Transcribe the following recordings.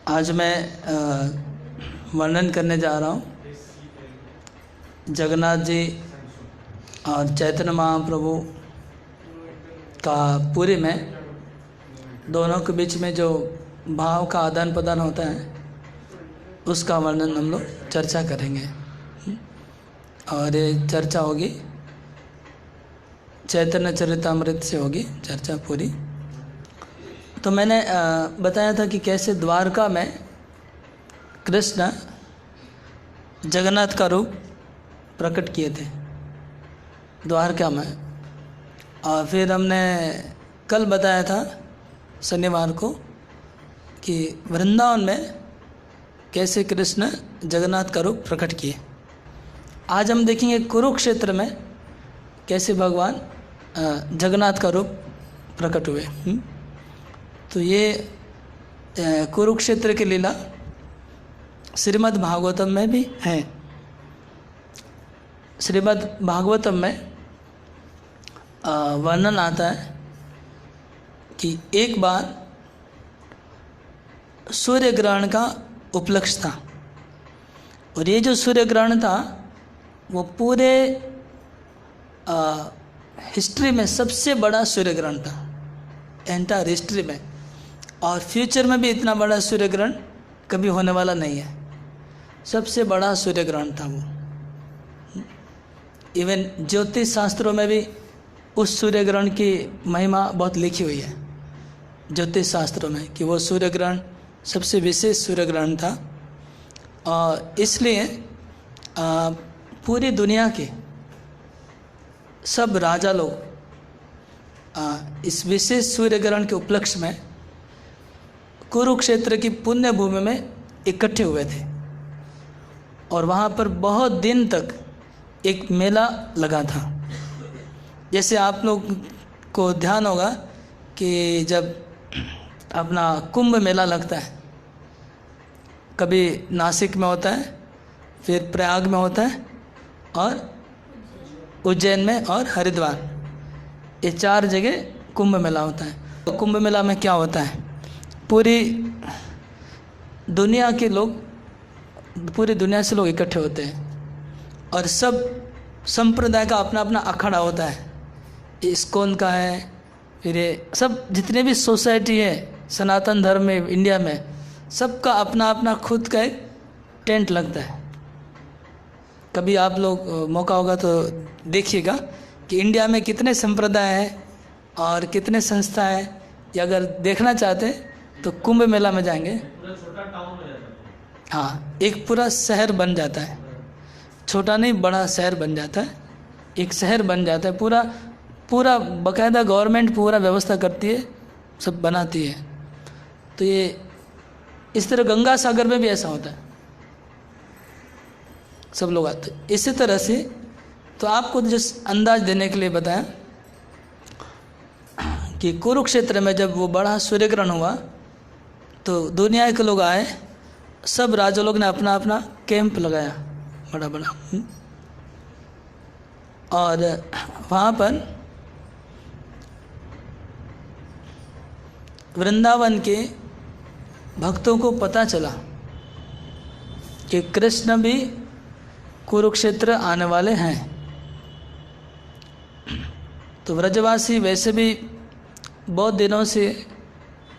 आज मैं वर्णन करने जा रहा हूँ जगन्नाथ जी और चैतन्य महाप्रभु का पुरी में दोनों के बीच में जो भाव का आदान प्रदान होता है उसका वर्णन हम लोग चर्चा करेंगे। और ये चर्चा होगी चैतन्य चरितामृत से होगी चर्चा पूरी। तो मैंने बताया था कि कैसे द्वारका में कृष्ण जगन्नाथ का रूप प्रकट किए थे द्वारका में। और फिर हमने कल बताया था शनिवार को कि वृंदावन में कैसे कृष्ण जगन्नाथ का रूप प्रकट किए। आज हम देखेंगे कुरुक्षेत्र में कैसे भगवान जगन्नाथ का रूप प्रकट हुए। तो ये कुरुक्षेत्र की लीला श्रीमद् भागवतम में भी है। श्रीमद् भागवतम में वर्णन आता है कि एक बार सूर्य ग्रहण का उपलक्ष्य था, और ये जो सूर्य ग्रहण था वो पूरे हिस्ट्री में सबसे बड़ा सूर्य ग्रहण था, एंटायर हिस्ट्री में। और फ्यूचर में भी इतना बड़ा सूर्य ग्रहण कभी होने वाला नहीं है। सबसे बड़ा सूर्य ग्रहण था वो। इवन ज्योतिष शास्त्रों में भी उस सूर्य ग्रहण की महिमा बहुत लिखी हुई है ज्योतिष शास्त्रों में कि वो सूर्य ग्रहण सबसे विशेष सूर्य ग्रहण था। और इसलिए पूरी दुनिया के सब राजा लोग इस विशेष सूर्य ग्रहण के उपलक्ष्य में कुरुक्षेत्र की पुण्य भूमि में इकट्ठे हुए थे। और वहाँ पर बहुत दिन तक एक मेला लगा था। जैसे आप लोग को ध्यान होगा कि जब अपना कुंभ मेला लगता है, कभी नासिक में होता है, फिर प्रयाग में होता है, और उज्जैन में और हरिद्वार, ये 4 जगह कुंभ मेला होता है। तो कुंभ मेला में क्या होता है, पूरी दुनिया के लोग, पूरी दुनिया से लोग इकट्ठे होते हैं और सब संप्रदाय का अपना अपना अखाड़ा होता है। इस्कॉन का है, फिर ये सब जितने भी सोसाइटी है सनातन धर्म में इंडिया में, सबका अपना अपना खुद का एक टेंट लगता है। कभी आप लोग मौका होगा तो देखिएगा कि इंडिया में कितने संप्रदाय हैं और कितने संस्था हैं। या अगर देखना चाहते हैं तो कुंभ मेला में जाएंगे, छोटा टाउन हो जाता है। हाँ, एक पूरा शहर बन जाता है। छोटा नहीं, बड़ा शहर बन जाता है। एक शहर बन जाता है पूरा पूरा, बाकायदा गवर्नमेंट पूरा व्यवस्था करती है, सब बनाती है। तो ये इस तरह गंगा सागर में भी ऐसा होता है, सब लोग आते हैं। इसी तरह से तो आपको जिस अंदाज देने के लिए बताया कि कुरुक्षेत्र में जब वो बड़ा सूर्य ग्रहण हुआ तो दुनिया के लोग आए, सब राजा लोग ने अपना अपना कैंप लगाया बड़ा बड़ा। और वहाँ पर वृंदावन के भक्तों को पता चला कि कृष्ण भी कुरुक्षेत्र आने वाले हैं। तो व्रजवासी वैसे भी बहुत दिनों से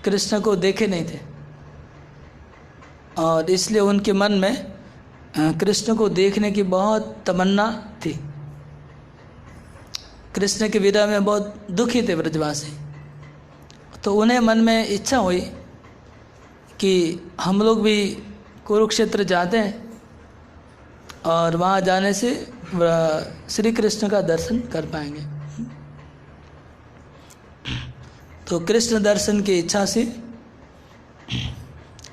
कृष्ण को देखे नहीं थे, और इसलिए उनके मन में कृष्ण को देखने की बहुत तमन्ना थी। कृष्ण के विरह में बहुत दुखी थे व्रजवासी। तो उन्हें मन में इच्छा हुई कि हम लोग भी कुरुक्षेत्र जाते हैं और वहाँ जाने से श्री कृष्ण का दर्शन कर पाएंगे। तो कृष्ण दर्शन की इच्छा से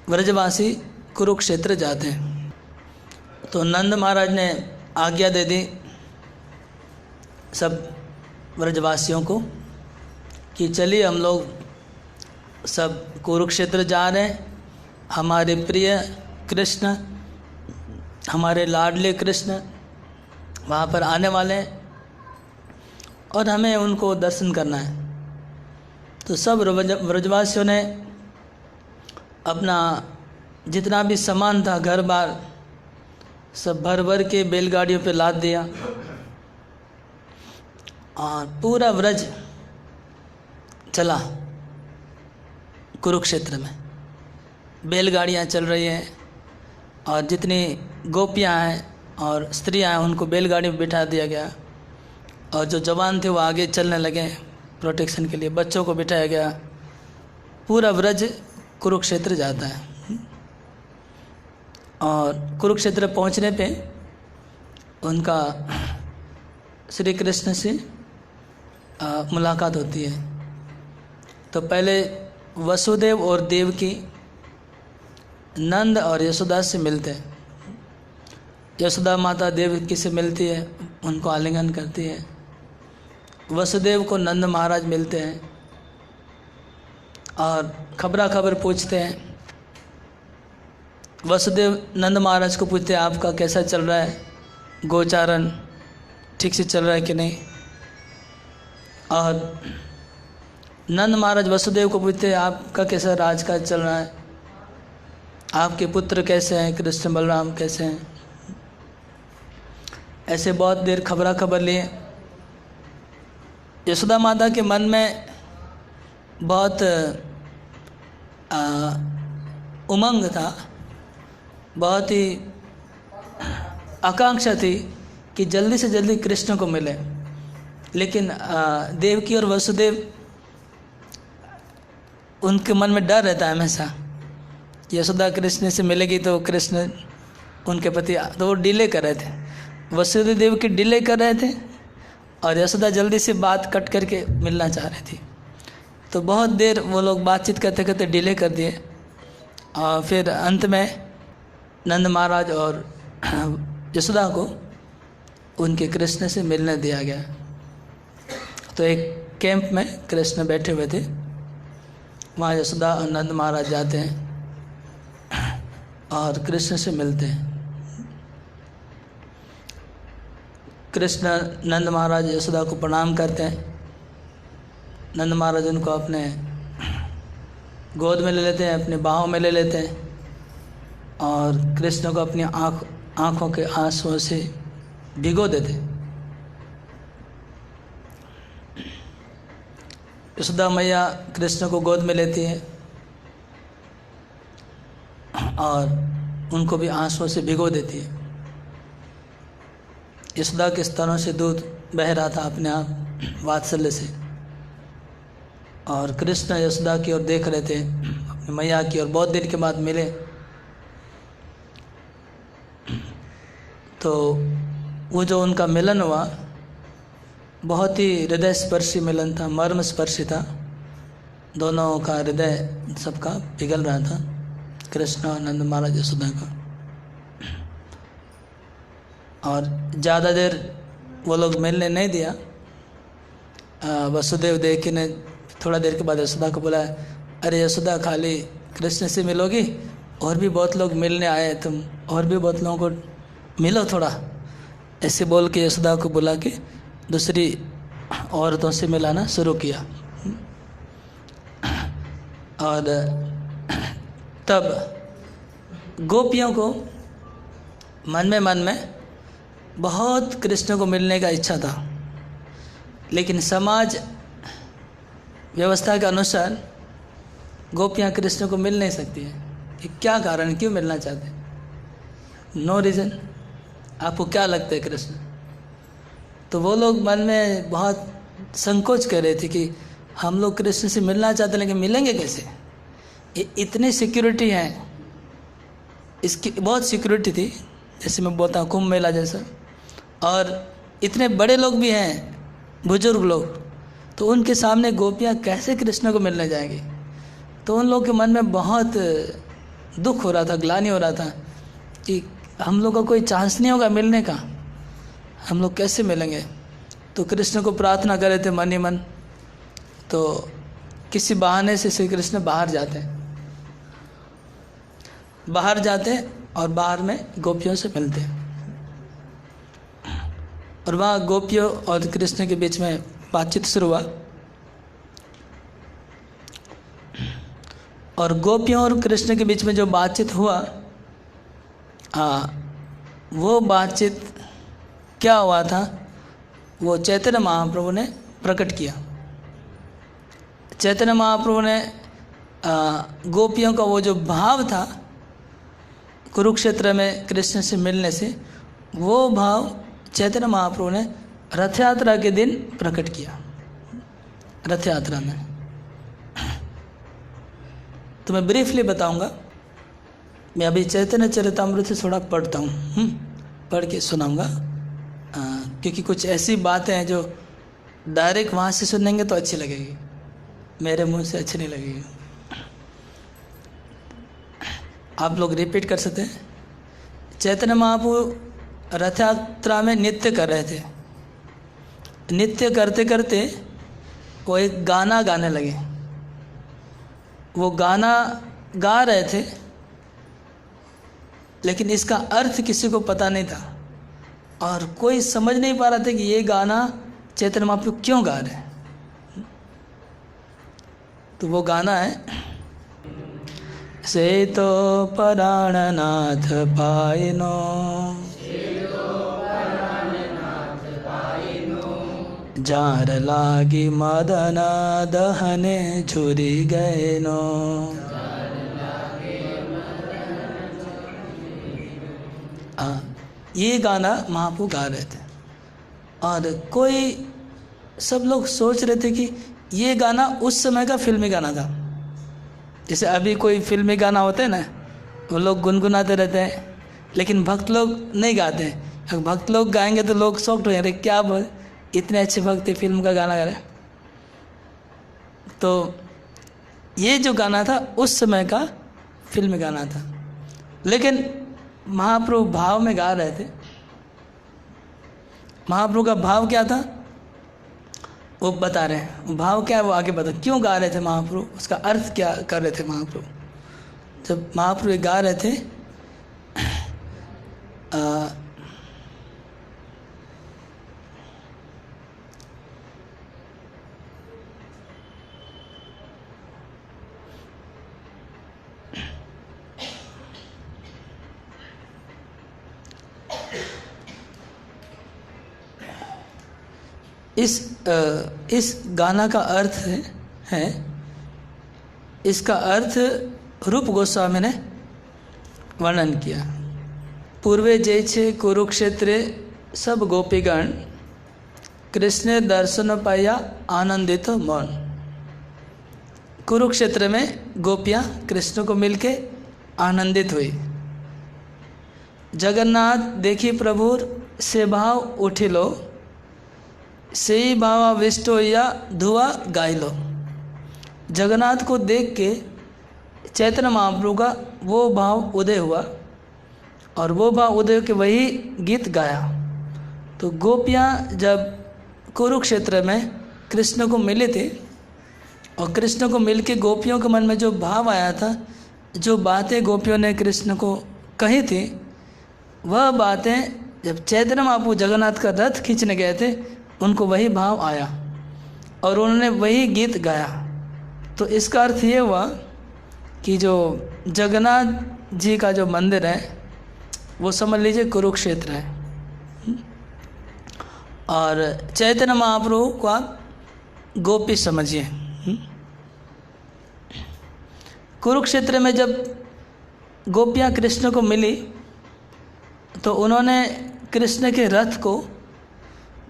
व्रजवासी कुरुक्षेत्र जाते हैं। तो नंद महाराज ने आज्ञा दे दी सब व्रजवासियों को कि चलिए हम लोग सब कुरुक्षेत्र जा रहे हैं। हमारे प्रिय कृष्ण, हमारे लाडले कृष्ण वहाँ पर आने वाले हैं और हमें उनको दर्शन करना है। तो सब व्रजवासियों ने अपना जितना भी सामान था, घर बार, सब भर भर के बैलगाड़ियों पे लाद दिया और पूरा व्रज चला कुरुक्षेत्र में। बैलगाड़ियाँ चल रही हैं और जितनी गोपियाँ हैं और स्त्रियाँ हैं उनको बैलगाड़ी में बिठा दिया गया, और जो जवान थे वो आगे चलने लगे प्रोटेक्शन के लिए, बच्चों को बिठाया गया। पूरा व्रज कुरुक्षेत्र जाता है। और कुरुक्षेत्र पहुंचने पे उनका श्री कृष्ण से मुलाकात होती है। तो पहले वसुदेव और देवकी नंद और यशोदा से मिलते हैं। यशोदा माता देवकी से मिलती है, उनको आलिंगन करती है। वसुदेव को नंद महाराज मिलते हैं और खबरा खबर पूछते हैं। वसुदेव नंद महाराज को पूछते हैं, आपका कैसा चल रहा है, गोचारण ठीक से चल रहा है कि नहीं। और नंद महाराज वसुदेव को पूछते हैं, आपका कैसा राजकाज चल रहा है, आपके पुत्र कैसे हैं, कृष्ण बलराम कैसे हैं। ऐसे बहुत देर खबरा खबर लिए। यशोदा माता के मन में बहुत उमंग था, बहुत ही आकांक्षा थी कि जल्दी से जल्दी कृष्ण को मिले। लेकिन देवकी और वसुदेव, उनके मन में डर रहता है हमेशा, यशोदा कृष्ण से मिलेगी तो कृष्ण उनके प्रति, तो वो डिले कर रहे थे। वसुदेव देव की डिले कर रहे थे और यशोदा जल्दी से बात कट करके मिलना चाह रही थी। तो बहुत देर वो लोग बातचीत करते करते डिले कर दिए। और फिर अंत में नंद महाराज और यशोदा को उनके कृष्ण से मिलने दिया गया। तो एक कैंप में कृष्ण बैठे हुए थे, वहाँ यशोदा और नंद महाराज जाते हैं और कृष्ण से मिलते हैं। कृष्ण नंद महाराज यशोदा को प्रणाम करते हैं। नंद महाराज उनको अपने गोद में ले लेते हैं, अपने बाहों में ले लेते हैं और कृष्ण को अपनी आँखों के आंसुओं से भिगो देते हैं। यशोदा मैया कृष्ण को गोद में लेती है और उनको भी आंसुओं से भिगो देती है। यशोदा के स्तनों से दूध बह रहा था अपने आप वात्सल्य से, और कृष्ण यशोदा की ओर देख रहे थे, अपनी मैया की ओर। बहुत देर के बाद मिले तो वो जो उनका मिलन हुआ बहुत ही हृदय स्पर्शी मिलन था, मर्म स्पर्शी था। दोनों का हृदय सबका पिघल रहा था, कृष्ण और नंद महाराज यशोदा का। और ज़्यादा देर वो लोग मिलने नहीं दिया। वसुदेव देवकी ने थोड़ा देर के बाद यशोदा को बोला, अरे यशोदा खाली कृष्ण से मिलोगी, और भी बहुत लोग मिलने आए, तुम और भी बहुत लोगों को मिलो थोड़ा। ऐसे बोल के यशोदा को बुला के दूसरी औरतों से मिलाना शुरू किया। और तब गोपियों को मन में बहुत कृष्ण को मिलने का इच्छा था, लेकिन समाज व्यवस्था के अनुसार गोपियाँ कृष्ण को मिल नहीं सकती हैं। कि क्या कारण, क्यों मिलना चाहते? No reason. आपको क्या लगता है कृष्ण? तो वो लोग मन में बहुत संकोच कर रहे थे कि हम लोग कृष्ण से मिलना चाहते, लेकिन मिलेंगे कैसे? इतनी सिक्योरिटी है, इसकी बहुत सिक्योरिटी थी, जैसे मैं बोलता हूँ कुंभ मेला जैसा, और इतने बड़े लोग भी हैं, बुजुर्ग लोग, तो उनके सामने गोपियाँ कैसे कृष्ण को मिलने जाएंगी? तो उन लोगों के मन में बहुत दुख हो रहा था, ग्लानि हो रहा था कि हम लोग का कोई चांस नहीं होगा मिलने का, हम लोग कैसे मिलेंगे? तो कृष्ण को प्रार्थना कर रहे थे मन ही मन। तो किसी बहाने से श्री कृष्ण बाहर जाते और बाहर में गोपियों से मिलते हैं, और वहाँ गोपियों और कृष्ण के बीच में बातचीत शुरू हुआ। और गोपियों और कृष्ण के बीच में जो बातचीत हुआ, वो बातचीत क्या हुआ था, वो चैतन्य महाप्रभु ने प्रकट किया। चैतन्य महाप्रभु ने गोपियों का वो जो भाव था कुरुक्षेत्र में कृष्ण से मिलने से, वो भाव चैतन्य महाप्रभु ने रथ यात्रा के दिन प्रकट किया। रथ यात्रा में तो मैं ब्रीफली बताऊंगा। मैं अभी चैतन्य चरितामृत से थोड़ा पढ़ता हूँ, पढ़ के सुनाऊंगा, क्योंकि कुछ ऐसी बातें हैं जो डायरेक्ट वहाँ से सुनेंगे तो अच्छी लगेगी, मेरे मुंह से अच्छी नहीं लगेगी। आप लोग रिपीट कर सकते हैं। चैतन्य महाप्रभु रथ यात्रा में नृत्य कर रहे थे। नृत्य करते करते वो एक गाना गाने लगे। वो गाना गा रहे थे, लेकिन इसका अर्थ किसी को पता नहीं था और कोई समझ नहीं पा रहा था कि ये गाना चैतन्य महाप्रभु क्यों गा रहे हैं। तो वो गाना है, से तो प्राणनाथ पाइनो, जार लागी मदन दहने झुरी गए नो। ये गाना महाप्रभु गा रहे थे और कोई सब लोग सोच रहे थे कि ये गाना उस समय का फिल्मी गाना था। जैसे अभी कोई फिल्मी गाना होता है ना, वो लोग गुनगुनाते रहते हैं, लेकिन भक्त लोग नहीं गाते हैं। भक्त लोग गाएंगे तो लोग शॉक्ड हो जाएंगे, क्या इतने अच्छे भक्त फिल्म का गाना गा रहे। तो ये जो गाना था उस समय का फिल्मी गाना था, लेकिन महाप्रभु भाव में गा रहे थे। महाप्रभु का भाव क्या था वो बता रहे हैं। भाव क्या है वो आगे बता, क्यों गा रहे थे महाप्रभु, उसका अर्थ क्या कर रहे थे महाप्रभु। जब महाप्रभु गा रहे थे इस गाना का अर्थ है इसका अर्थ रूप गोस्वामी ने वर्णन किया। पूर्वे जय छे कुरुक्षेत्रे सब गोपीगण, कृष्ण दर्शन पाया आनंदित मन। कुरुक्षेत्र में गोपियाँ कृष्ण को मिलके आनंदित हुई। जगन्नाथ देखी प्रभुर से भाव उठिलो, से ही भावाविष्टो या धुआ गाइलो। जगन्नाथ को देख के चैतन्य महाप्रभु का वो भाव उदय हुआ और वो भाव उदय के वही गीत गाया। तो गोपियाँ जब कुरुक्षेत्र में कृष्ण को मिले थे और कृष्ण को मिलके गोपियों के मन में जो भाव आया था, जो बातें गोपियों ने कृष्ण को कही थी, वह बातें जब चैतन्य महाप्रभु जगन्नाथ का रथ खींचने गए थे, उनको वही भाव आया और उन्होंने वही गीत गाया। तो इसका अर्थ ये हुआ कि जो जगन्नाथ जी का जो मंदिर है वो समझ लीजिए कुरुक्षेत्र है और चैतन्य महाप्रभु को आप गोपी समझिए। कुरुक्षेत्र में जब गोपियाँ कृष्ण को मिली तो उन्होंने कृष्ण के रथ को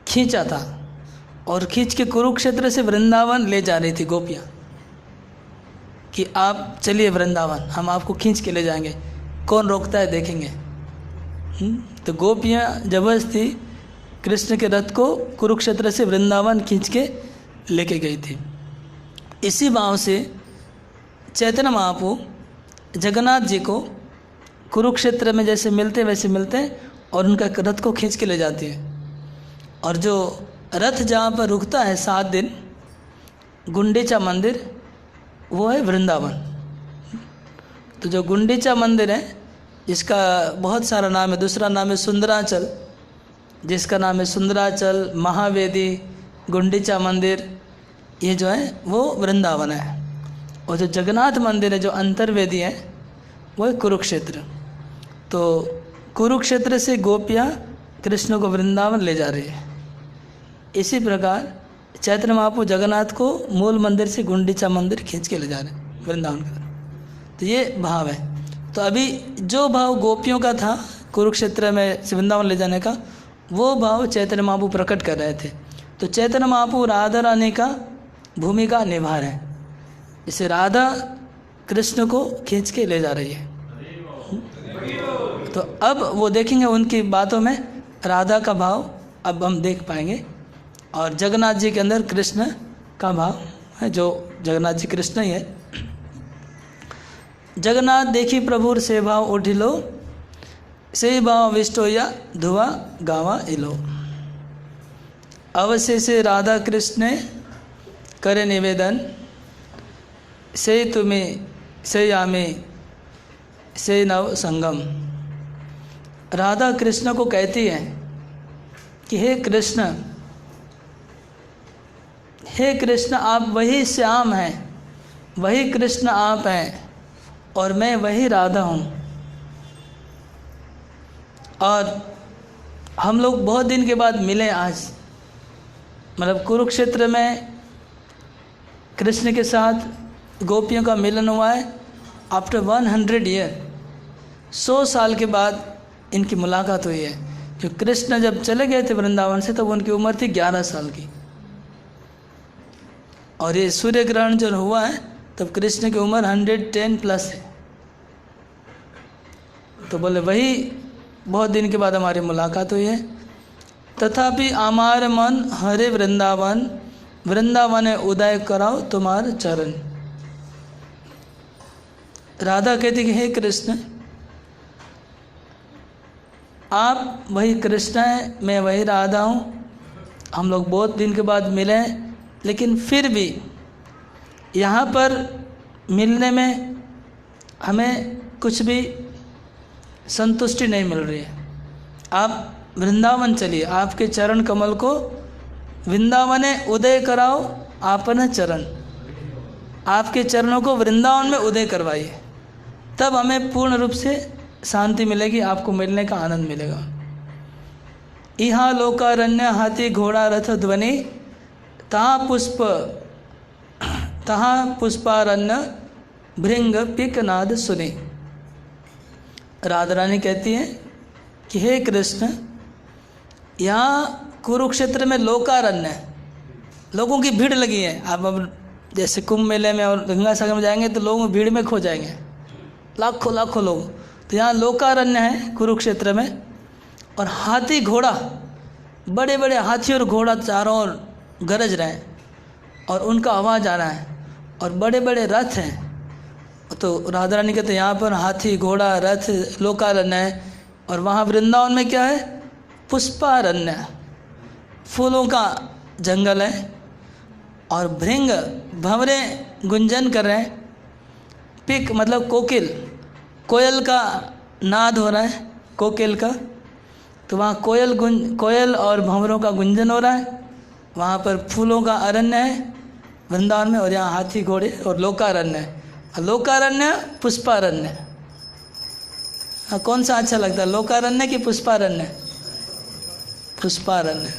खींचा था और खींच के कुरुक्षेत्र से वृंदावन ले जा रही थी गोपियाँ कि आप चलिए वृंदावन, हम आपको खींच के ले जाएंगे, कौन रोकता है देखेंगे। तो गोपियाँ जबरदस्ती कृष्ण के रथ को कुरुक्षेत्र से वृंदावन खींच के लेके गई थी। इसी भाव से चैतन्य महाप्रभु जगन्नाथ जी को कुरुक्षेत्र में जैसे मिलते वैसे मिलते और उनका रथ को खींच के ले जाती है। और जो रथ जहाँ पर रुकता है 7 दिन, गुंडीचा मंदिर, वो है वृंदावन। तो जो गुंडीचा मंदिर है, जिसका बहुत सारा नाम है, दूसरा नाम है सुंदराचल, जिसका नाम है सुंदराचल, महावेदी, गुंडीचा मंदिर, ये जो है वो वृंदावन है। और जो जगन्नाथ मंदिर है, जो अंतर्वेदी है, वो है कुरुक्षेत्र। तो कुरुक्षेत्र से गोपियाँ कृष्ण को वृंदावन ले जा रही है। इसी प्रकार चैतन्य महाप्रभु जगन्नाथ को मूल मंदिर से गुंडीचा मंदिर खींच के ले जा रहे हैं वृंदावन की तरफ। तो ये भाव है। तो अभी जो भाव गोपियों का था कुरुक्षेत्र में से वृंदावन ले जाने का, वो भाव चैतन्य महाप्रभु प्रकट कर रहे थे। तो चैतन्य महाप्रभु राधा रानी का भूमिका निभा रहे हैं। इसे राधा कृष्ण को खींच के ले जा रही है। तो अब वो देखेंगे उनकी बातों में राधा का भाव अब हम देख पाएंगे, और जगन्नाथ जी के अंदर कृष्ण का भाव है, जो जगन्नाथ जी कृष्ण ही है। जगन्नाथ देखी प्रभुर से भाव उठिलो, से भाव विष्टोया धुआ गावा इलो। अवश्य से राधा कृष्ण करे निवेदन, से तुम्हें से यामे से नव संगम। राधा कृष्ण को कहती है कि हे कृष्ण आप वही श्याम हैं, वही कृष्ण आप हैं, और मैं वही राधा हूँ। और हम लोग बहुत दिन के बाद मिले आज, मतलब कुरुक्षेत्र में कृष्ण के साथ गोपियों का मिलन हुआ है। आफ्टर 100 ईयर, 100 साल के बाद इनकी मुलाकात हुई है। जो कृष्ण जब चले गए थे वृंदावन से, तब उनकी उम्र थी 11 साल की, और ये सूर्य ग्रहण जो हुआ है तब कृष्ण की उम्र 110 प्लस है। तो बोले वही बहुत दिन के बाद हमारी मुलाकात हुई है। तथापि आमार मन हरे वृंदावन, वृंदावन उदय कराओ तुम्हार चरण। राधा कहती कि हे कृष्ण, आप वही कृष्ण हैं, मैं वही राधा हूँ। हम लोग बहुत दिन के बाद मिले हैं, लेकिन फिर भी यहाँ पर मिलने में हमें कुछ भी संतुष्टि नहीं मिल रही है। आप वृंदावन चलिए, आपके चरण कमल को वृंदावने उदय कराओ आपन चरण। आपके चरणों को वृंदावन में उदय करवाइए, तब हमें पूर्ण रूप से शांति मिलेगी, आपको मिलने का आनंद मिलेगा। इहा लोकारण्य हाथी घोड़ा रथ ध्वनि, तहाँ पुष्पारण्य भृंग पिक नाद सुने। राधा रानी कहती है कि हे कृष्ण, यहाँ कुरुक्षेत्र में लोकारण्य है, लोगों की भीड़ लगी है। आप अब जैसे कुंभ मेले में और गंगा सागर में जाएंगे तो लोग भीड़ में खो जाएंगे, लाखों लाखों लोग। तो यहाँ लोकारण्य है कुरुक्षेत्र में, और हाथी घोड़ा, बड़े बड़े हाथी और घोड़ा चारों ओर गरज रहे हैं, और उनका आवाज़ आ रहा है, और बड़े बड़े रथ हैं। तो राधा रानी कहते हैं यहाँ पर हाथी घोड़ा रथ लोकारण्य है, और वहाँ वृंदावन में क्या है? पुष्पारण्य, फूलों का जंगल है, और भृंग भंवरे गुंजन कर रहे हैं। पिक मतलब कोकिल, कोयल का नाद हो रहा है, कोकिल का। तो वहाँ कोयल और भंवरों का गुंजन हो रहा है। वहाँ पर फूलों का अरण्य है वृंदावन में, और यहाँ हाथी घोड़े और लोकारण्य है। लोकारण्य पुष्पारण्य, हाँ कौन सा अच्छा लगता है, लोकारण्य कि पुष्पारण्य? पुष्पारण्य।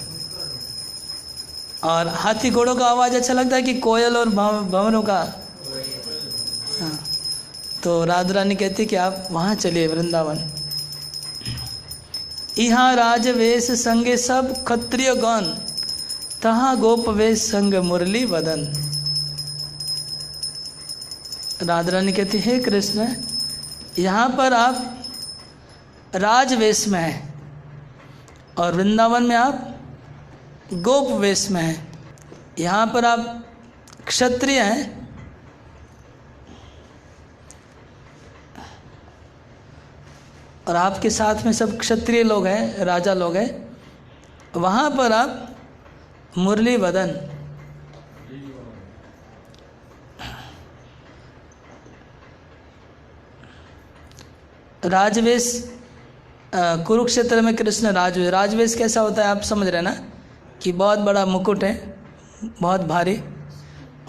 और हाथी घोड़ों का आवाज़ अच्छा लगता है कि कोयल और भंवरों का? हाँ। तो राधा रानी कहती कि आप वहाँ चलिए वृंदावन। यहाँ राजवेश संगे सब क्षत्रिय गण, तहाँ गोप वेश संग मुरली वदन। राधा रानी कहती हे कृष्ण, यहाँ पर आप राजवेश में हैं, और वृंदावन में आप गोप वेश में हैं। यहाँ पर आप क्षत्रिय हैं, और आपके साथ में सब क्षत्रिय लोग हैं, राजा लोग हैं। वहाँ पर आप मुरली वदन, राजवेश। कुरुक्षेत्र में कृष्ण राजवेश, राजवेश कैसा होता है आप समझ रहे हैं ना, कि बहुत बड़ा मुकुट है, बहुत भारी,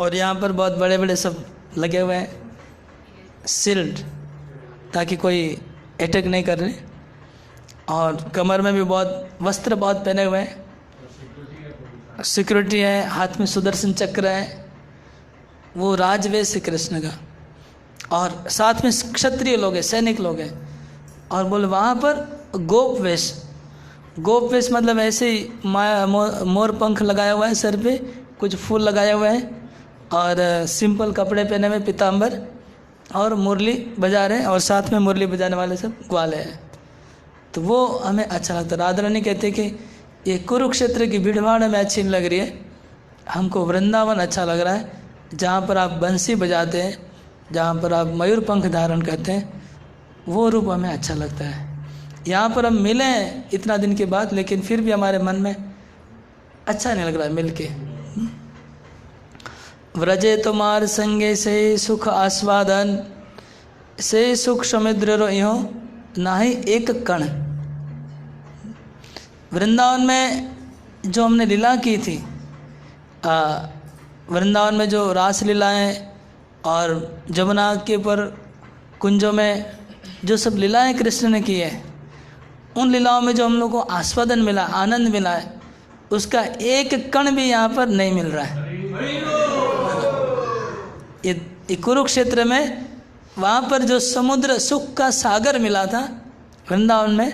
और यहाँ पर बहुत बड़े बड़े सब लगे हुए हैं, शील्ड, ताकि कोई अटैक नहीं कर रहे, और कमर में भी बहुत वस्त्र बहुत पहने हुए हैं, सिक्योरिटी है, हाथ में सुदर्शन चक्र है, वो राजवेश है कृष्ण का। और साथ में क्षत्रिय लोग हैं, सैनिक लोग हैं। और बोले वहाँ पर गोप वेश, गोप वेश मतलब ऐसे ही मोर पंख लगाया हुआ है सर पे, कुछ फूल लगाया हुआ है, और सिंपल कपड़े पहने हुए, पीताम्बर, और मुरली बजा रहे हैं, और साथ में मुरली बजाने वाले सब ग्वाले हैं। तो वो हमें अच्छा लगता है। राधा रानी कहते हैं कि ये कुरुक्षेत्र की भीड़ भाड़ में अच्छी नहीं लग रही है, हमको वृंदावन अच्छा लग रहा है, जहाँ पर आप बंसी बजाते हैं, जहाँ पर आप मयूर पंख धारण करते हैं, वो रूप हमें अच्छा लगता है। यहाँ पर हम मिले हैं इतना दिन के बाद, लेकिन फिर भी हमारे मन में अच्छा नहीं लग रहा है मिल के। व्रजे तुम्हार संगे से सुख आस्वादन, से सुख समुद्र रो यो नाही एक कण। वृंदावन में जो हमने लीला की थी, वृंदावन में जो रास लीलाएँ और जमुना के ऊपर कुंजों में जो सब लीलाएँ कृष्ण ने की है, उन लीलाओं में जो हम लोग को आस्वादन मिला, आनंद मिला है, उसका एक कण भी यहाँ पर नहीं मिल रहा है। ये कुरुक्षेत्र में वहाँ पर जो समुद्र सुख का सागर मिला था वृंदावन में,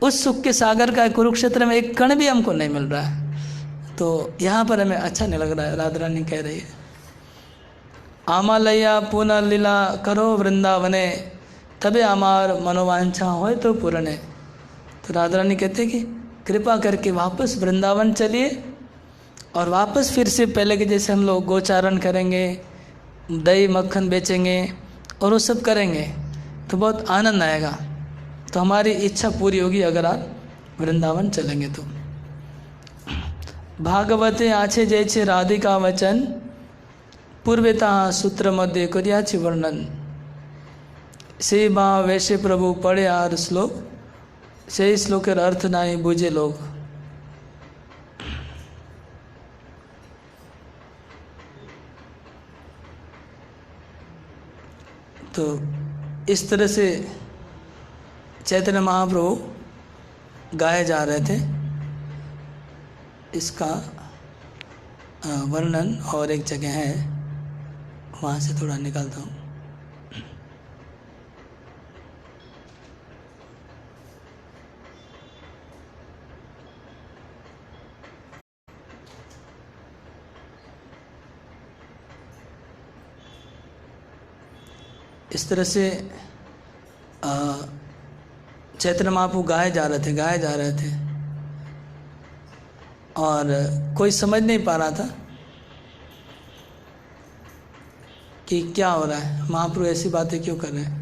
उस सुख के सागर का कुरुक्षेत्र में एक कण भी हमको नहीं मिल रहा है। तो यहाँ पर हमें अच्छा नहीं लग रहा है। राधा रानी कह रही है, आमालया पुनः लीला करो वृंदावने, तबे हमार मनोवांछा हो तो पूर्ण। तो राधा रानी कहते कि कृपा करके वापस वृंदावन चलिए, और वापस फिर से पहले के जैसे हम लोग गोचारण करेंगे, दही मक्खन बेचेंगे और वो सब करेंगे, तो बहुत आनंद आएगा। तो हमारी इच्छा पूरी होगी अगर आप वृंदावन चलेंगे तो। भागवते आछे जैसे राधिका वचन, पूर्वेता सूत्र मध्य करियाछि वर्णन। से बा वैसे प्रभु पढ़े आर श्लोक, से श्लोकेर अर्थ नाई बुझे लोग। तो इस तरह से चैतन्य महाप्रभु गाए जा रहे थे। इसका वर्णन और एक जगह है, वहाँ से थोड़ा निकालता हूँ। इस तरह से चैतन्य महाप्रभु गाए जा रहे थे और कोई समझ नहीं पा रहा था कि क्या हो रहा है, महाप्रभु ऐसी बातें क्यों कर रहे हैं।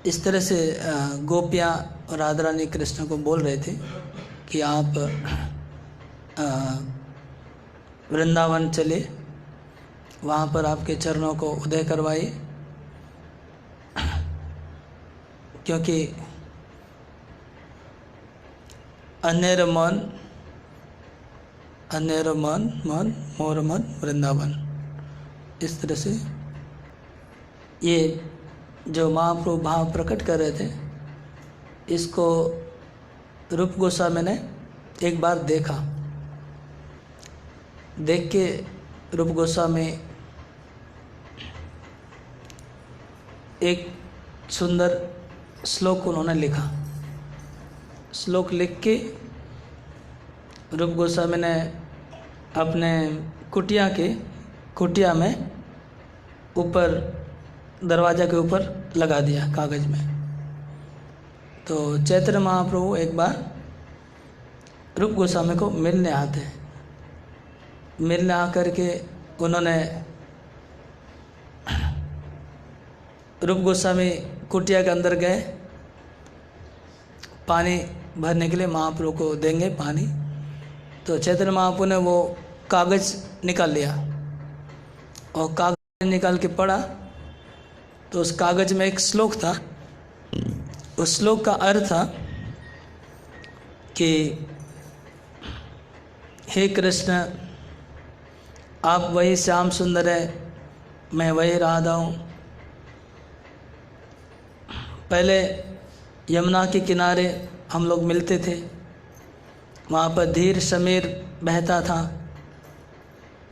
इस तरह से गोपियाँ और राधा रानी कृष्ण को बोल रहे थे कि आप वृंदावन चले, वहाँ पर आपके चरणों को उदय करवाइए, क्योंकि अन्येर मन मन मोर मन वृंदावन। इस तरह से ये जो महाप्रभु भाव प्रकट कर रहे थे, इसको रूप गोस्वामी ने एक बार देखा। देख के रूप गोस्वामी एक सुंदर श्लोक उन्होंने लिखा। श्लोक लिख के रूप गोस्वामी ने अपने कुटिया में ऊपर दरवाजा के ऊपर लगा दिया कागज में। तो चैतन्य महाप्रभु एक बार रूप गोस्वामी को मिलने आते हैं। मिलने आकर के उन्होंने रूप गोस्वामी कुटिया के अंदर गए, पानी भरने के लिए महाप्रभु को देंगे पानी। तो चैतन्य महाप्रभु ने वो कागज़ निकाल लिया और कागज़ निकाल के पढ़ा। तो उस कागज़ में एक श्लोक था। उस श्लोक का अर्थ था कि हे कृष्ण, आप वही श्याम सुंदर है, मैं वही राधा हूँ। पहले यमुना के किनारे हम लोग मिलते थे, वहाँ पर धीर समीर बहता था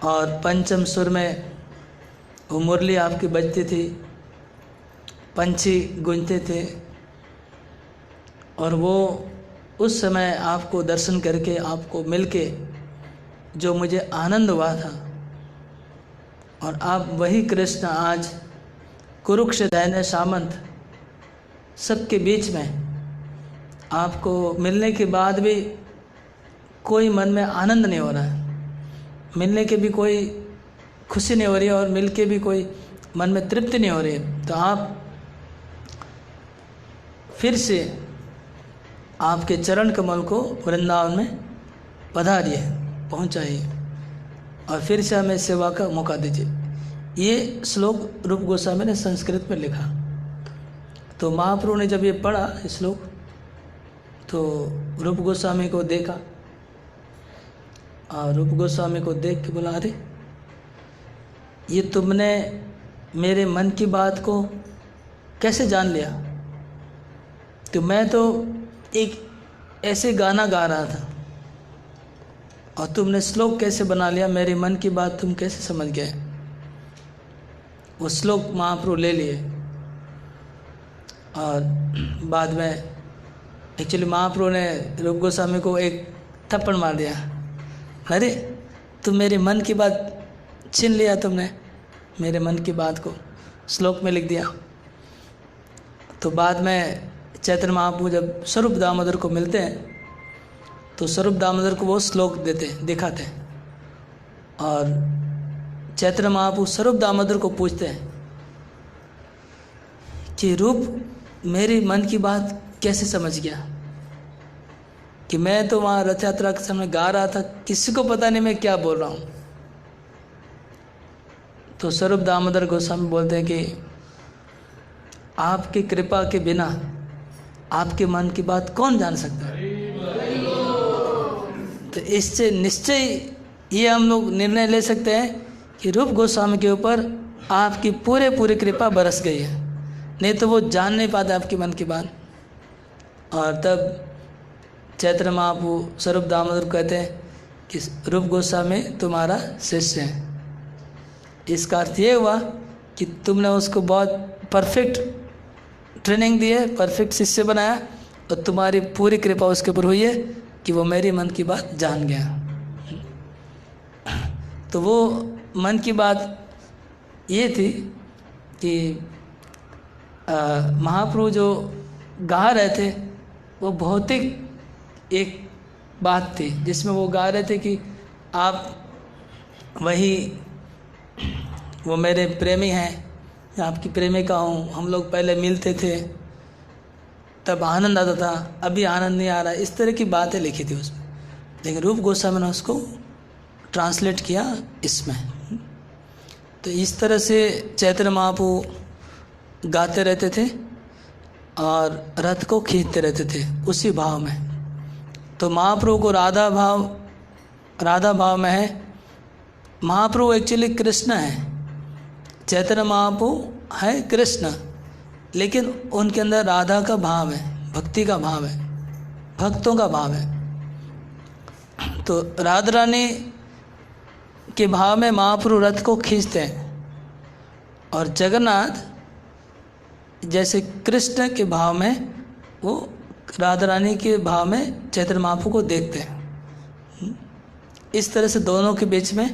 और पंचम सुर में वो मुरली आपकी बजती थी, पंछी गूंजते थे, और वो उस समय आपको दर्शन करके, आपको मिलके जो मुझे आनंद हुआ था, और आप वही कृष्ण आज कुरुक्षेत्र दैन्य सामंत सबके बीच में, आपको मिलने के बाद भी कोई मन में आनंद नहीं हो रहा है, मिलने के भी कोई खुशी नहीं हो रही है, और मिल के भी कोई मन में तृप्ति नहीं हो रही है। तो आप फिर से आपके चरण कमल को वृंदावन में पधारिए, पहुँचाइए, और फिर से हमें सेवा का मौका दीजिए। ये श्लोक रूप गोस्वामी ने संस्कृत में लिखा। तो महाप्रभु ने जब ये पढ़ा इस श्लोक, तो रूप गोस्वामी को देखा, और रूप गोस्वामी को देख के बोला, अरे ये तुमने मेरे मन की बात को कैसे जान लिया? तो मैं तो एक ऐसे गाना गा रहा था, और तुमने श्लोक कैसे बना लिया? मेरे मन की बात तुम कैसे समझ गए? वो श्लोक महाप्रभु ले लिए, और बाद में एक्चुअली महाप्रभु ने रूप गोस्वामी को एक थप्पड़ मार दिया, अरे तुम मेरे मन की बात छीन लिया, तुमने मेरे मन की बात को श्लोक में लिख दिया। तो बाद में चैतन्य महाप्रभु जब स्वरूप दामोदर को मिलते हैं, तो स्वरूप दामोदर को वो श्लोक दिखाते, और चैतन्य महाप्रभु स्वरूप दामोदर को पूछते हैं कि रूप मेरी मन की बात कैसे समझ गया, कि मैं तो वहाँ रथ यात्रा के समय गा रहा था, किसी को पता नहीं मैं क्या बोल रहा हूँ। तो स्वरूप दामोदर गोस्वामी बोलते हैं कि आपकी कृपा के बिना आपके मन की बात कौन जान सकता है। तो इससे निश्चय ये हम लोग निर्णय ले सकते हैं कि रूप गोस्वामी के ऊपर आपकी पूरी कृपा बरस गई है, नहीं तो वो जान नहीं पाते आपके मन की बात। और तब चैतन्य महाप्रभु स्वरूप दामोदर कहते हैं कि रूप गोस्वामी तुम्हारा शिष्य है। इसका अर्थ ये हुआ कि तुमने उसको बहुत परफेक्ट ट्रेनिंग दी है, परफेक्ट शिष्य बनाया, और तुम्हारी पूरी कृपा उसके ऊपर हुई है कि वो मेरी मन की बात जान गया। तो वो मन की बात ये थी कि महाप्रभु जो गा रहे थे वो भौतिक एक बात थी, जिसमें वो गा रहे थे कि आप वही, वो मेरे प्रेमी हैं, मैं आपकी प्रेमिका हूँ, हम लोग पहले मिलते थे तब आनंद आता था, अभी आनंद नहीं आ रहा, इस तरह की बातें लिखी थी उसमें। लेकिन रूप गोस्वामी ने उसको ट्रांसलेट किया इसमें। तो इस तरह से चैतन्य महाप्रभु गाते रहते थे और रथ को खींचते रहते थे उसी भाव में। तो महाप्रभु को राधा भाव में है। महाप्रभु एक्चुअली कृष्ण है, चैतन्य महाप्रभु है कृष्ण, लेकिन उनके अंदर राधा का भाव है, भक्ति का भाव है, भक्तों का भाव है। तो राधा रानी के भाव में महाप्रभु रथ को खींचते हैं, और जगन्नाथ जैसे कृष्ण के भाव में वो राधा रानी के भाव में चैतन्य महाप्रभु को देखते हैं। इस तरह से दोनों के बीच में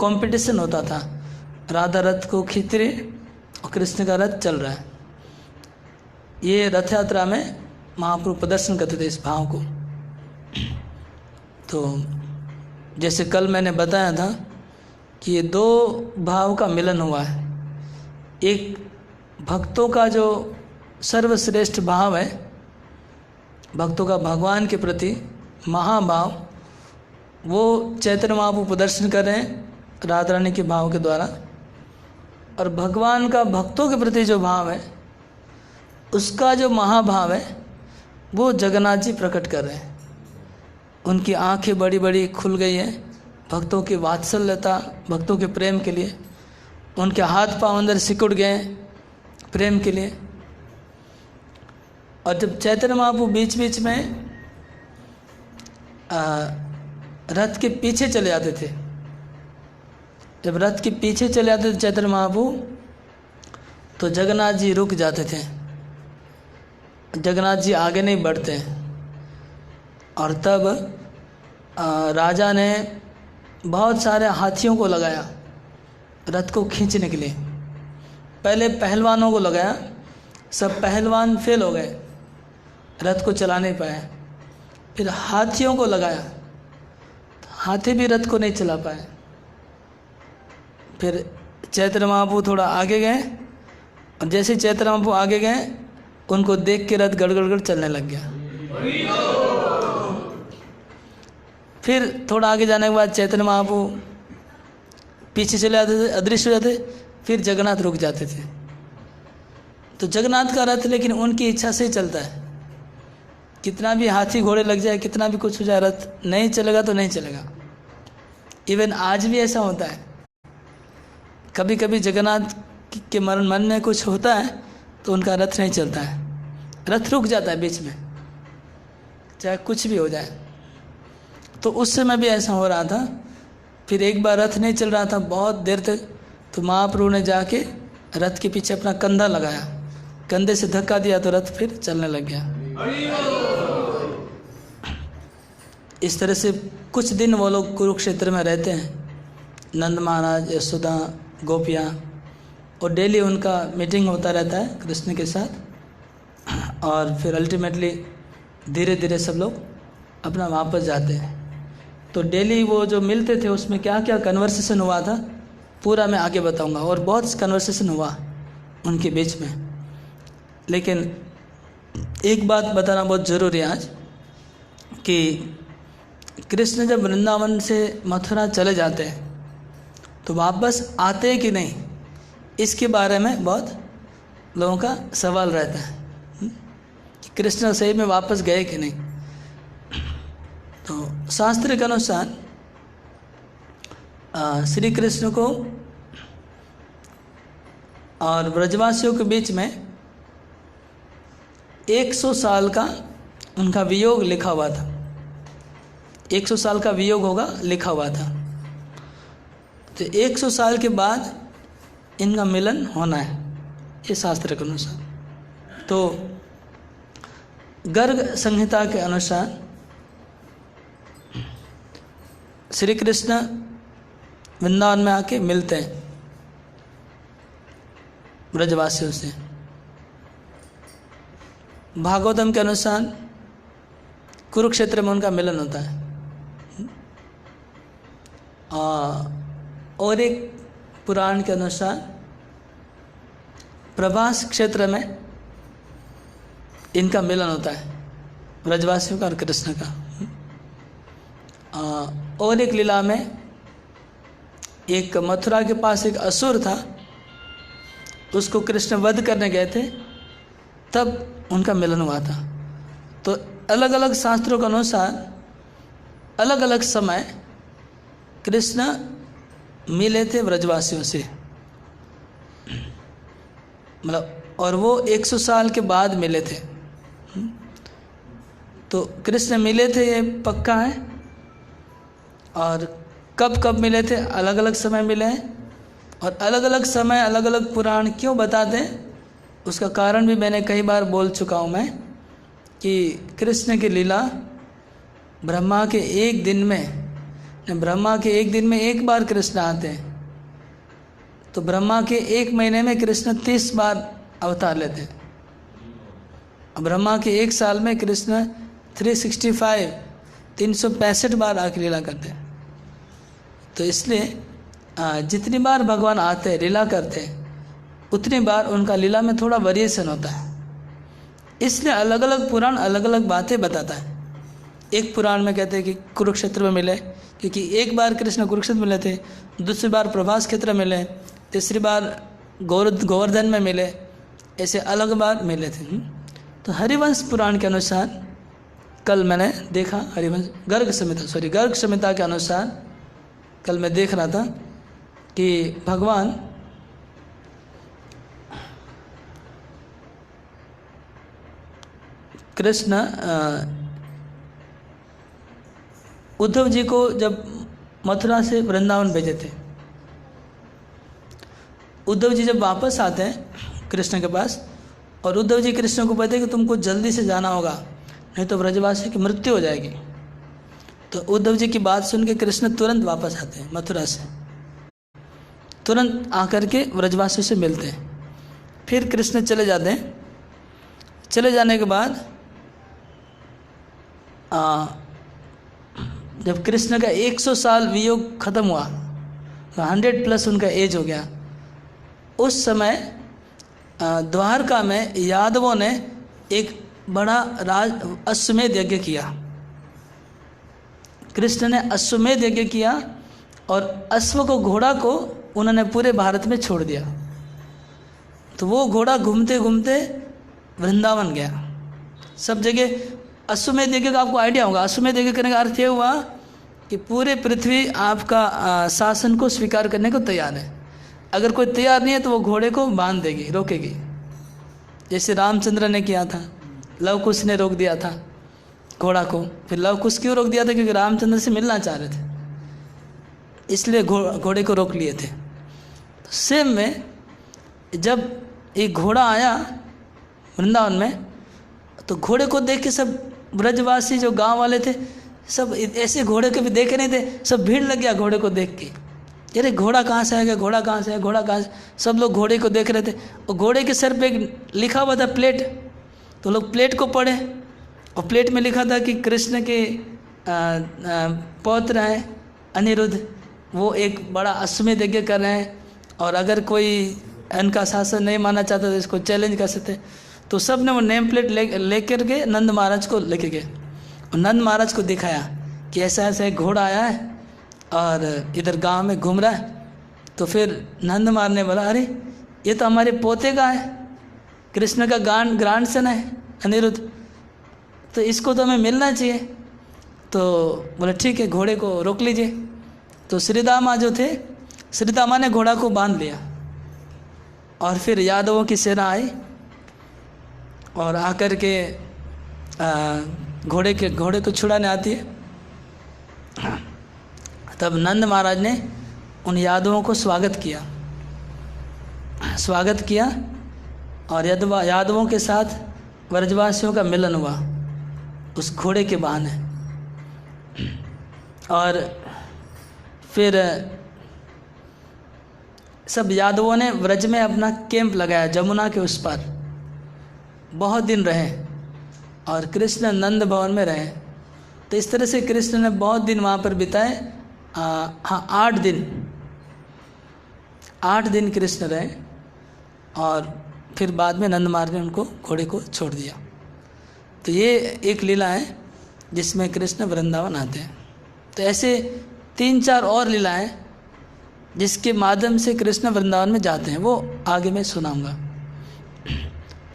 कंपटीशन होता था। राधा रथ को खींच रही और कृष्ण का रथ चल रहा है। ये रथ यात्रा में महाप्रभु प्रदर्शन करते थे इस भाव को। तो जैसे कल मैंने बताया था कि ये दो भाव का मिलन हुआ है। एक भक्तों का जो सर्वश्रेष्ठ भाव है, भक्तों का भगवान के प्रति महाभाव, वो चैतन्य महाप्रभु प्रदर्शन कर रहे हैं राधा रानी के भाव के द्वारा। और भगवान का भक्तों के प्रति जो भाव है, उसका जो महाभाव है, वो जगन्नाथ जी प्रकट कर रहे हैं। उनकी आंखें बड़ी बड़ी खुल गई हैं भक्तों की वात्सल्यता, भक्तों के प्रेम के लिए। उनके हाथ पांव अंदर सिकुड़ गए प्रेम के लिए। और जब चैतन्य महाप्रभु बीच बीच में रथ के पीछे चले जाते थे, जब रथ के पीछे चले जाते थे चैतन्य महाप्रभु, तो जगन्नाथ जी रुक जाते थे। जगन्नाथ जी आगे नहीं बढ़ते। और तब राजा ने बहुत सारे हाथियों को लगाया रथ को खींचने के लिए। पहले पहलवानों को लगाया, सब पहलवान फेल हो गए, रथ को चला नहीं पाए। फिर हाथियों को लगाया, हाथी भी रथ को नहीं चला पाए। फिर चैतन्य महाप्रभु थोड़ा आगे गए, और जैसे चैतन्य महाप्रभु आगे गए, उनको देख के रथ गड़गड़ चलने लग गया। फिर थोड़ा आगे जाने के बाद चैतन्य महाप्रभु पीछे चले जाते थे, अदृश्य हो जाते, फिर जगन्नाथ रुक जाते थे। तो जगन्नाथ का रथ लेकिन उनकी इच्छा से ही चलता है। कितना भी हाथी घोड़े लग जाए, कितना भी कुछ हो जाए, रथ नहीं चलेगा तो नहीं चलेगा। इवन आज भी ऐसा होता है। कभी कभी जगन्नाथ के मन में कुछ होता है तो उनका रथ नहीं चलता है, रथ रुक जाता है बीच में, चाहे कुछ भी हो जाए। तो उस समय भी ऐसा हो रहा था। फिर एक बार रथ नहीं चल रहा था बहुत देर तक, तो महाप्रभु ने जाके रथ के पीछे अपना कंधा लगाया, कंधे से धक्का दिया तो रथ फिर चलने लग गया। इस तरह से कुछ दिन वो लोग कुरुक्षेत्र में रहते हैं। नंद महाराज, यशोदा, गोपियाँ, और डेली उनका मीटिंग होता रहता है कृष्ण के साथ। और फिर अल्टीमेटली धीरे धीरे सब लोग अपना वापस जाते हैं। तो डेली वो जो मिलते थे उसमें क्या क्या कन्वर्सेशन हुआ था पूरा मैं आगे बताऊंगा। और बहुत कन्वर्सेशन हुआ उनके बीच में, लेकिन एक बात बताना बहुत ज़रूरी है आज कि कृष्ण जब वृंदावन से मथुरा चले जाते हैं तो वापस आते कि नहीं, इसके बारे में बहुत लोगों का सवाल रहता है कि कृष्ण सही में वापस गए कि नहीं। तो शास्त्र के अनुसार श्री कृष्ण को और ब्रजवासियों के बीच में 100 साल का उनका वियोग लिखा हुआ था। 100 साल का वियोग होगा लिखा हुआ था। तो 100 साल के बाद इनका मिलन होना है, ये शास्त्र के अनुसार। तो गर्ग संहिता के अनुसार श्री कृष्ण वृंदावन में आके मिलते हैं ब्रजवासियों से। भागवतम के अनुसार कुरुक्षेत्र में उनका मिलन होता है। और एक पुराण के अनुसार प्रभास क्षेत्र में इनका मिलन होता है, ब्रजवासियों का और कृष्ण का। और एक लीला में एक मथुरा के पास एक असुर था, उसको कृष्ण वध करने गए थे, तब उनका मिलन हुआ था। तो अलग अलग शास्त्रों के अनुसार अलग अलग समय कृष्ण मिले थे ब्रजवासियों से, मतलब, और वो 100 साल के बाद मिले थे। तो कृष्ण मिले थे ये पक्का है, और कब कब मिले थे, अलग अलग समय मिले हैं। और अलग अलग समय अलग अलग पुराण क्यों बताते हैं उसका कारण भी मैंने कई बार बोल चुका हूँ मैं, कि कृष्ण की लीला ब्रह्मा के एक दिन में एक बार कृष्ण आते हैं। तो ब्रह्मा के एक महीने में कृष्ण 30 बार अवतार लेते हैं। ब्रह्मा के एक साल में कृष्ण 365 बार आके लीला करते हैं। तो इसलिए जितनी बार भगवान आते हैं लीला करते हैं, उतनी बार उनका लीला में थोड़ा वेरिएशन होता है। इसलिए अलग अलग पुराण अलग अलग बातें बताता है। एक पुराण में कहते हैं कि कुरुक्षेत्र में मिले, क्योंकि एक बार कृष्ण कुरुक्षेत्र मिले थे, दूसरी बार प्रभास क्षेत्र मिले, तीसरी बार गोवर्धन में मिले, ऐसे अलग बार मिले थे। तो हरिवंश पुराण के अनुसार कल मैंने देखा हरिवंश गर्ग संहिता के अनुसार कल मैं देख रहा था कि भगवान कृष्ण उद्धव जी को जब मथुरा से वृंदावन भेजे थे, उद्धव जी जब वापस आते हैं कृष्ण के पास, और उद्धव जी कृष्ण को कहते हैं कि तुमको जल्दी से जाना होगा, नहीं तो व्रजवासी की मृत्यु हो जाएगी। तो उद्धव जी की बात सुन के कृष्ण तुरंत वापस आते हैं मथुरा से, तुरंत आकर के व्रजवासी से मिलते हैं। फिर कृष्ण चले जाते हैं। चले जाने के बाद जब कृष्ण का 100 साल वियोग खत्म हुआ, 100+ उनका एज हो गया, उस समय द्वारका में यादवों ने एक बड़ा अश्वमेध यज्ञ किया। कृष्ण ने अश्वमेध यज्ञ किया और अश्व को, घोड़ा को उन्होंने पूरे भारत में छोड़ दिया। तो वो घोड़ा घूमते घूमते वृंदावन गया, सब जगह। अश्वमेध यज्ञ का आपको आइडिया होगा। अश्वमेध यज्ञ करने का अर्थ ये हुआ कि पूरे पृथ्वी आपका शासन को स्वीकार करने को तैयार है। अगर कोई तैयार नहीं है तो वो घोड़े को बांध देगी, रोकेगी। जैसे रामचंद्र ने किया था, लव कुश ने रोक दिया था घोड़ा को। फिर लव कुश क्यों रोक दिया था? क्योंकि रामचंद्र से मिलना चाह रहे थे, इसलिए घोड़े को रोक लिए थे। तो सेम में जब एक घोड़ा आया वृंदावन में, तो घोड़े को देख के सब ब्रजवासी जो गांव वाले थे, सब ऐसे घोड़े को भी देखे नहीं थे, सब भीड़ लग गया घोड़े को देख के। अरे घोड़ा कहाँ से आ गया, घोड़ा कहाँ से है, घोड़ा कहाँ से। सब लोग घोड़े को देख रहे थे, और घोड़े के सर पे एक लिखा हुआ था प्लेट। तो लोग प्लेट को पढ़े, और प्लेट में लिखा था कि कृष्ण के पौत्र हैं अनिरुद्ध, वो एक बड़ा अश्वमेध यज्ञ कर रहे हैं, और अगर कोई इनका शासन नहीं मानना चाहता तो इसको चैलेंज कर सकते। तो सब ने वो नेम प्लेट लेकर के नंद महाराज को लेके गए, और नंद महाराज को दिखाया कि ऐसा ऐसा एक घोड़ा आया है और इधर गांव में घूम रहा है। तो फिर नंद महाराज ने बोला, अरे ये तो हमारे पोते का है, कृष्ण का ग्रैंडसन है अनिरुद्ध, तो इसको तो हमें मिलना चाहिए। तो बोले ठीक है, घोड़े को रोक लीजिए। तो श्रीदामा जो थे, श्रीदामा ने घोड़ा को बांध लिया, और फिर यादवों की सेना आई और आकर के घोड़े को छुड़ाने आती है। तब नंद महाराज ने उन यादवों को स्वागत किया, और यादवों के साथ व्रजवासियों का मिलन हुआ उस घोड़े के बहाने। और फिर सब यादवों ने व्रज में अपना कैंप लगाया, जमुना के उस पर बहुत दिन रहे, और कृष्ण नंद भवन में रहे। तो इस तरह से कृष्ण ने बहुत दिन वहाँ पर बिताए। हाँ, 8 दिन कृष्ण रहे, और फिर बाद में नंद महाराज ने उनको घोड़े को छोड़ दिया। तो ये एक लीला है जिसमें कृष्ण वृंदावन आते हैं। तो ऐसे 3-4 और लीलाएं जिसके माध्यम से कृष्ण वृंदावन में जाते हैं, वो आगे मैं सुनाऊंगा।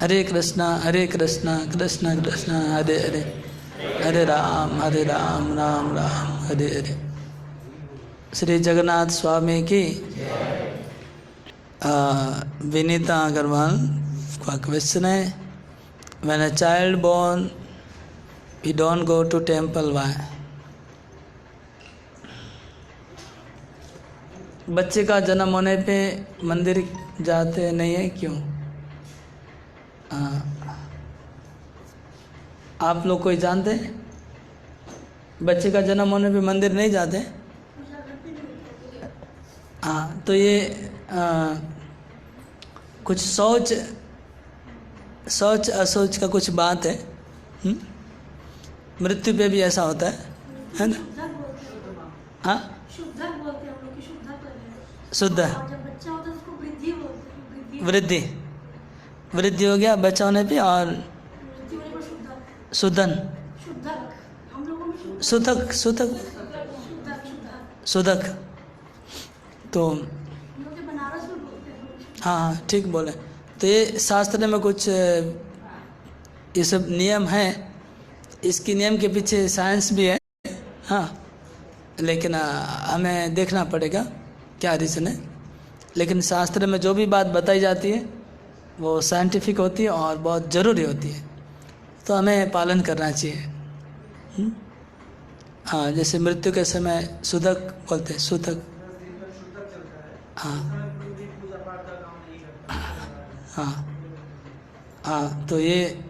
हरे कृष्णा कृष्ण कृष्ण हरे हरे, हरे राम राम राम हरे हरे। श्री जगन्नाथ स्वामी की विनीता अग्रवाल का क्वेश्चन है, when a child born we don't go to temple, why? बच्चे का जन्म होने पे मंदिर जाते नहीं है, क्यों? आप लोग कोई जानते हैं बच्चे का जन्म होने पे मंदिर नहीं जाते? हाँ, तो ये कुछ सोच असोच का कुछ बात है। मृत्यु पे भी ऐसा होता है ना? हाँ, शुद्ध वृद्धि हो गया बच्चा होने पे, और सुधक। तो हाँ, ठीक बोले। तो ये शास्त्र में कुछ ये सब नियम हैं, इसकी नियम के पीछे साइंस भी है, हाँ, लेकिन हमें देखना पड़ेगा क्या रीज़न है। लेकिन शास्त्र में जो भी बात बताई जाती है वो साइंटिफिक होती है और बहुत ज़रूरी होती है, तो हमें पालन करना चाहिए। हाँ, जैसे मृत्यु के समय सुतक बोलते हैं, सुतक, हाँ हाँ हाँ, तो ये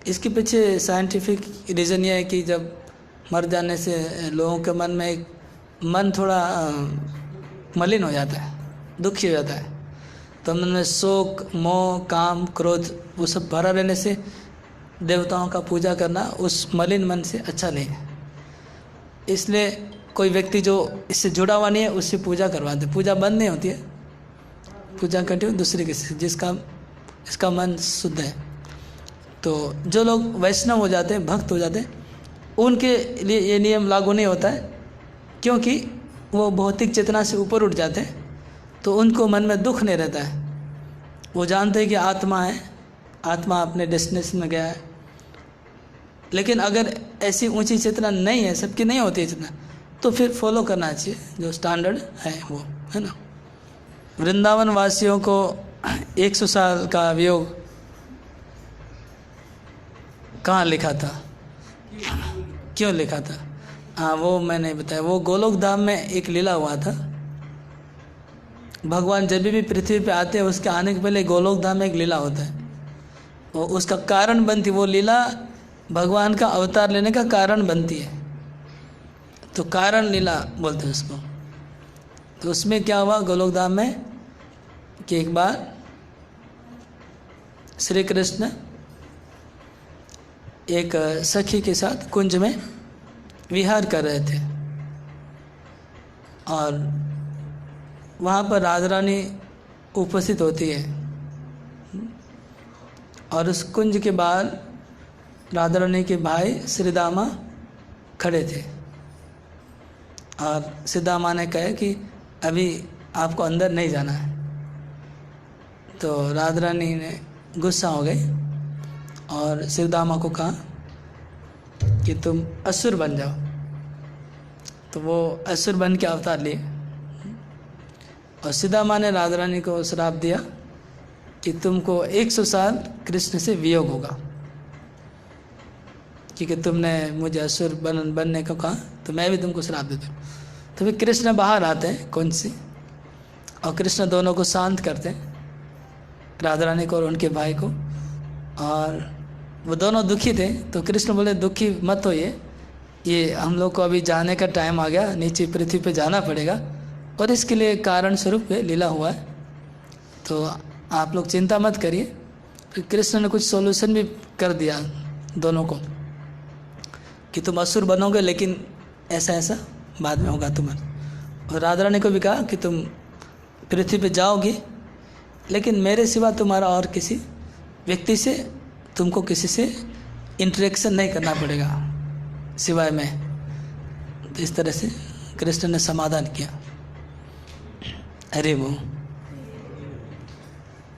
इसके पीछे साइंटिफिक रीज़न ये है कि जब मर जाने से लोगों के मन में एक मन थोड़ा मलिन हो जाता है, दुखी हो जाता है, तो मन में शोक, मोह, काम, क्रोध वो सब भरा रहने से देवताओं का पूजा करना उस मलिन मन से अच्छा नहीं है। इसलिए कोई व्यक्ति जो इससे जुड़ा हुआ नहीं है उससे पूजा करवाते, पूजा बंद नहीं होती है, पूजा कंटिन्यू दूसरे किसी जिसका इसका मन शुद्ध है। तो जो लोग वैष्णव हो जाते हैं, भक्त हो जाते हैं, उनके लिए ये नियम लागू नहीं होता है, क्योंकि वो भौतिक चेतना से ऊपर उठ जाते हैं, तो उनको मन में दुख नहीं रहता है। वो जानते हैं कि आत्मा है, आत्मा अपने डेस्टिनेशन में गया है। लेकिन अगर ऐसी ऊंची चेतना नहीं है, सबकी नहीं होती है चेतना, तो फिर फॉलो करना चाहिए जो स्टैंडर्ड है वो, है ना। वृंदावन वासियों को 100 साल का वियोग कहाँ लिखा था, क्यों लिखा था? हाँ, वो मैंने बताया। वो गोलोक धाम में एक लीला हुआ था। भगवान जब भी पृथ्वी पे आते हैं उसके आने के पहले गोलोक धाम में एक लीला होता है, वो उसका कारण बनती, वो लीला भगवान का अवतार लेने का कारण बनती है, तो कारण लीला बोलते हैं उसको। तो उसमें क्या हुआ गोलोक धाम में कि एक बार श्री कृष्ण एक सखी के साथ कुंज में विहार कर रहे थे, और वहाँ पर राधा रानी उपस्थित होती है, और उस कुंज के बाहर राधा रानी के भाई श्रीदामा खड़े थे, और श्रीदामा ने कहा कि अभी आपको अंदर नहीं जाना है। तो राधा रानी ने गुस्सा हो गई और श्रीदामा को कहा कि तुम असुर बन जाओ। तो वो असुर बन के अवतार लिए, और श्रीदामा ने राधा रानी को श्राप दिया कि तुमको 100 साल कृष्ण से वियोग होगा, क्योंकि तुमने मुझे असुर बनने को कहा, तो मैं भी तुमको श्राप देता हूँ। तो फिर कृष्ण बाहर आते हैं कुंज से, और कृष्ण दोनों को शांत करते हैं, राधा रानी को और उनके भाई को। और वो दोनों दुखी थे, तो कृष्ण बोले दुखी मत होइए, ये हम लोग को अभी जाने का टाइम आ गया, नीचे पृथ्वी पे जाना पड़ेगा, और इसके लिए कारण स्वरूप लीला हुआ है, तो आप लोग चिंता मत करिए। फिर कृष्ण ने कुछ सॉल्यूशन भी कर दिया दोनों को कि तुम असुर बनोगे, लेकिन ऐसा ऐसा बाद में होगा तुम्हारा। और राधा रानी को भी कहा कि तुम पृथ्वी पे जाओगी, लेकिन मेरे सिवा तुम्हारा और किसी व्यक्ति से, तुमको किसी से इंटरेक्शन नहीं करना पड़ेगा सिवाय मैं। तो इस तरह से कृष्ण ने समाधान किया। अरे वो